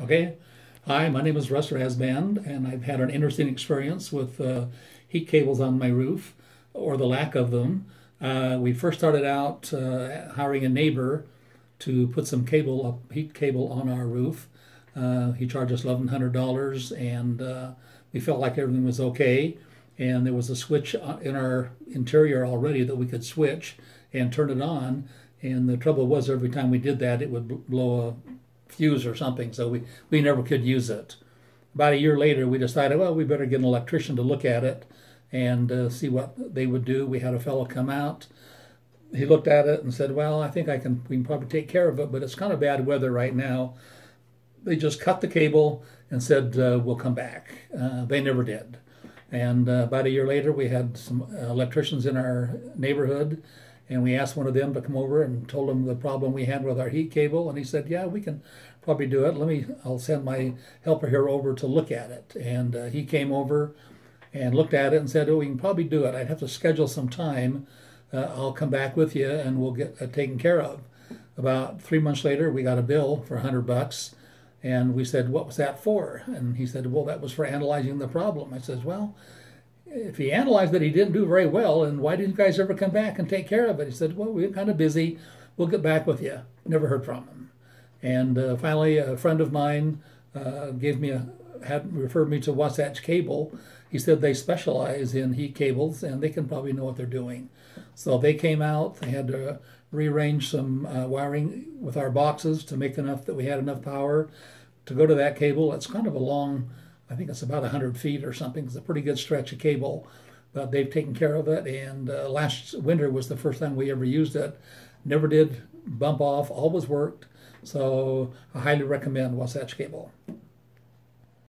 Okay. Hi, my name is Russ Rasband, and I've had an interesting experience with heat cables on my roof, or the lack of them. We first started out hiring a neighbor to put some cable, heat cable, on our roof. He charged us $1,100, and we felt like everything was okay. And there was a switch in our interior already that we could switch and turn it on. And the trouble was, every time we did that, it would blow a fuse or something, so we never could use it. About a year later, we decided, well, we better get an electrician to look at it and see what they would do. We had a fellow come out. He looked at it and said, well, I think we can probably take care of it, but it's kind of bad weather right now. They just cut the cable and said, we'll come back. They never did. And about a year later, we had some electricians in our neighborhood, and we asked one of them to come over and told him the problem we had with our heat cable, and he said, yeah, we can probably do it. I'll send my helper here over to look at it. And he came over and looked at it and said, oh, we can probably do it. I'd have to schedule some time. I'll come back with you and we'll get it taken care of. About 3 months later, we got a bill for $100. And we said, what was that for? And he said, well, that was for analyzing the problem. I said, well, if he analyzed that he didn't do very well, and why didn't you guys ever come back and take care of it? He said, well, we're kind of busy. We'll get back with you. Never heard from him. And finally, a friend of mine had referred me to Wasatch Cable. He said they specialize in heat cables, and they can probably know what they're doing. So they came out. They had to rearrange some wiring with our boxes to make enough that we had enough power to go to that cable. It's kind of a long, I think it's about 100 feet or something. It's a pretty good stretch of cable, but they've taken care of it. And last winter was the first time we ever used it. Never did bump off, always worked. So I highly recommend Wasatch Cable.